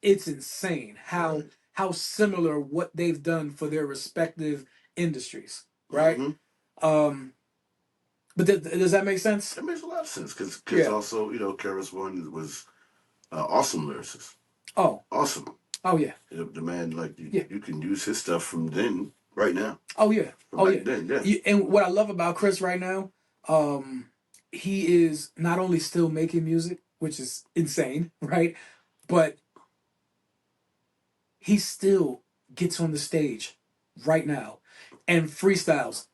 insane how similar what they've done for their respective industries. Right. But does that make sense? That makes a lot of sense because also KRS-One was awesome lyricist. Oh. Awesome. Oh yeah. The man you can use his stuff from then right now. Oh yeah. Then, yeah. And what I love about Chris right now, he is not only still making music, which is insane, right? But he still gets on the stage right now and freestyles.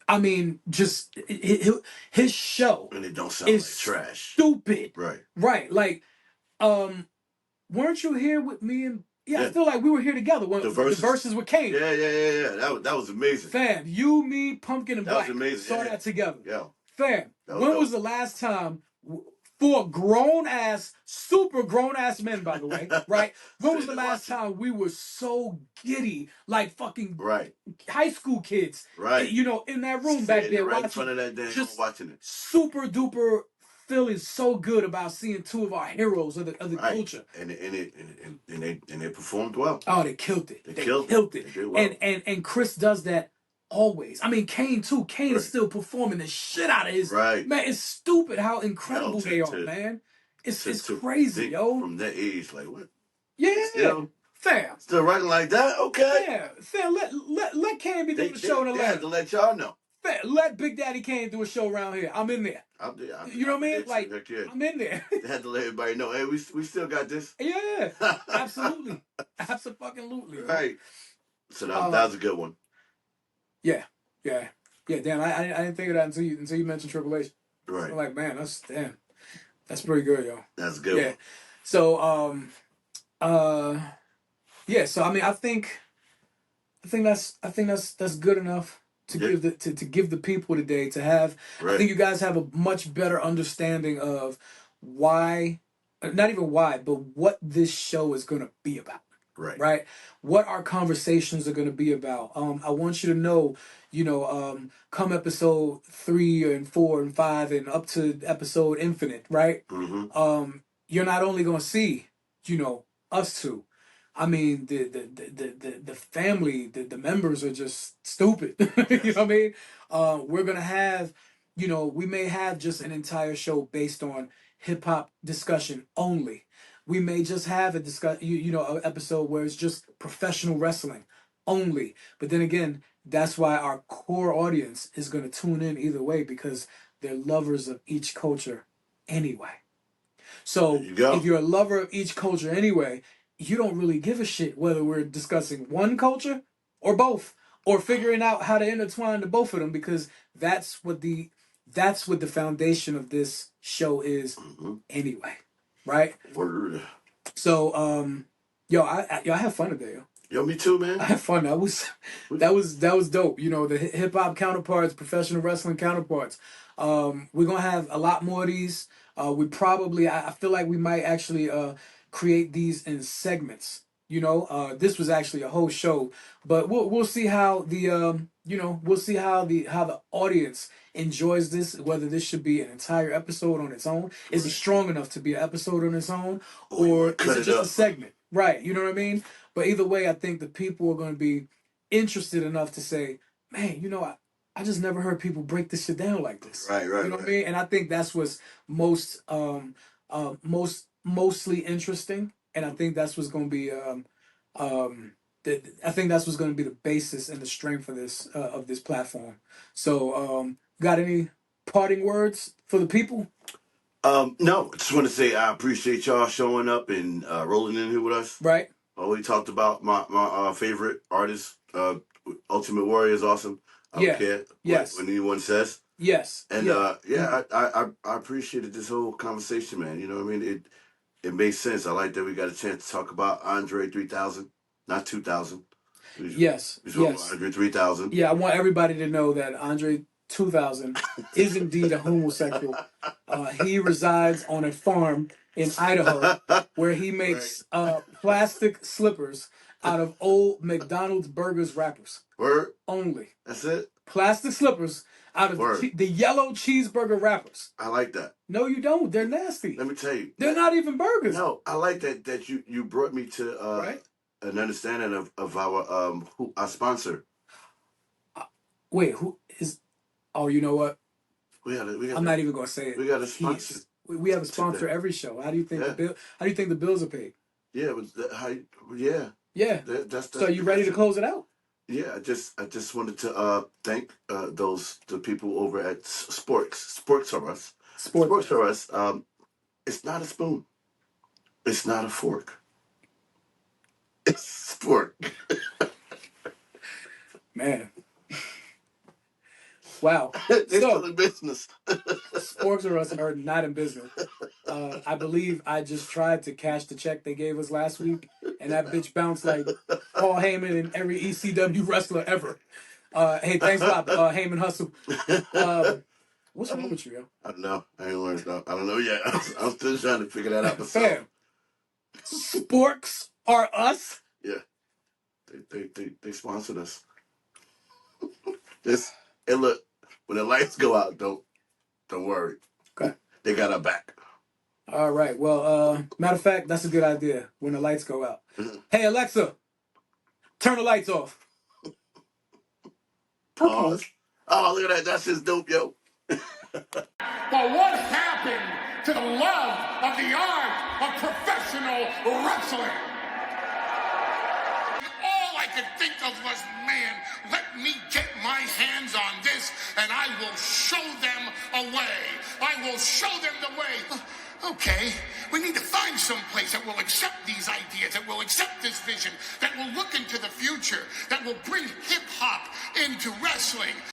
I mean, just his show. And it don't sound like trash. Stupid. Right. Right. Like, weren't you here with me and... Yeah, I feel like we were here together when the verses with Kane. Yeah. That was amazing. Fam, you, me, Pumpkin, and Black. That was amazing. Saw that together. Yeah. Fam, That when dope. was the last time for grown ass, super grown ass men, by the way, right? When was the last time we were so giddy, like fucking Right. high school kids, Right. you know, in that room back there right in watching, front of that damn just watching it. super duper feeling so good about seeing two of our heroes of the Right. culture. And they performed well. Oh, they killed it. They killed it. They did well. And Chris does that always. I mean, Kane too. Kane is still performing the shit out of his. Right. Man, it's stupid how incredible they are, man. It's crazy, yo. From that age, like what? Yeah. Fam. Still writing like that? Okay. Fam, let Kane be doing the show in Atlanta. They had to let y'all know. Fam, let Big Daddy Kane do a show around here. I'm in there. You know what I mean? Like, I'm in there. They had to let everybody know, hey, we still got this. Yeah. Absolutely. Absolutely. Right. So that was a good one. Yeah. Damn, I didn't think of that until you mentioned Triple H. Right. I'm like, man, that's pretty good, yo. That's a good one. So so I mean, I think that's good enough to give the people today to have. Right. I think you guys have a much better understanding of why, not even why, but what this show is going to be about. Right. What our conversations are going to be about. I want you to know, come episode 3 and 4 and 5 and up to episode infinite, right? Mm-hmm. You're not only going to see, us two. I mean, the family, the members are just stupid. You know what I mean? We're going to have, we may have just an entire show based on hip hop discussion only. We may just have an episode where it's just professional wrestling only. But then again, that's why our core audience is going to tune in either way, because they're lovers of each culture anyway. So if you're a lover of each culture anyway, you don't really give a shit whether we're discussing one culture or both, or figuring out how to intertwine the both of them, because that's what the foundation of this show is anyway. Right? Word. So, I have fun today, yo. Yo, me too, man. I had fun. That was dope. The hip hop counterparts, professional wrestling counterparts. We're gonna have a lot more of these. We probably, I feel like we might actually create these in segments. This was actually a whole show, but we'll see how the we'll see how the audience enjoys this. Whether this should be an entire episode on its own, is it strong enough to be an episode on its own, or is it just a segment? Right, you know what I mean. But either way, I think the people are going to be interested enough to say, man, I just never heard people break this shit down like this. Right. You know what I mean? And I think that's what's mostly interesting. And I think that's what's going to be I think that's what's going to be the basis and the strength of this platform. So, got any parting words for the people? No, just want to say I appreciate y'all showing up and rolling in here with us. Right. We talked about my favorite artist, Ultimate Warrior is awesome. I don't care what anyone says. Yes. And I appreciated this whole conversation, man. You know what I mean? It makes sense. I like that we got a chance to talk about Andre 3000, not 2000. Yes. Andre 3000. Yeah, I want everybody to know that Andre 2000 is indeed a homosexual. He resides on a farm in Idaho where he makes plastic slippers out of old McDonald's burgers wrappers. Word. Only. That's it? Plastic slippers out of the yellow cheeseburger wrappers. I like that. No, you don't. They're nasty. Let me tell you. They're not even burgers. No, I like that you brought me to an understanding of our sponsor. Wait, who is... Oh, you know what? I'm not even going to say it. We got a sponsor. We have a sponsor every show. How do you think the bills are paid? Yeah, Yeah. That's so you ready to close it out? Yeah, I just wanted to thank the people over at Sports for Us. Sports for Us. It's not a spoon. It's not a fork. It's sport. Man. Wow. They're still in business. Sports for Us are not in business. I believe I just tried to cash the check they gave us last week, and that bitch bounced like Paul Heyman and every ECW wrestler ever. Hey, thanks a lot, Heyman Hustle. What's wrong with you, yo? I don't know. I ain't learned stuff. I don't know yet. I'm still trying to figure that out myself. Fam, sporks are us. Yeah, they sponsored us. This and look, when the lights go out, don't worry. Okay. They got our back. All right. Well, matter of fact, that's a good idea. When the lights go out. Hey Alexa, turn the lights off. Pause. Oh, look at that. That's just dope, yo. But what happened to the love of the art of professional wrestling? All I could think of was, man, let me get my hands on this and I will show them a way. I will show them the way. Okay, we need to find some place that will accept these ideas, that will accept this vision, that will look into the future, that will bring hip-hop into wrestling.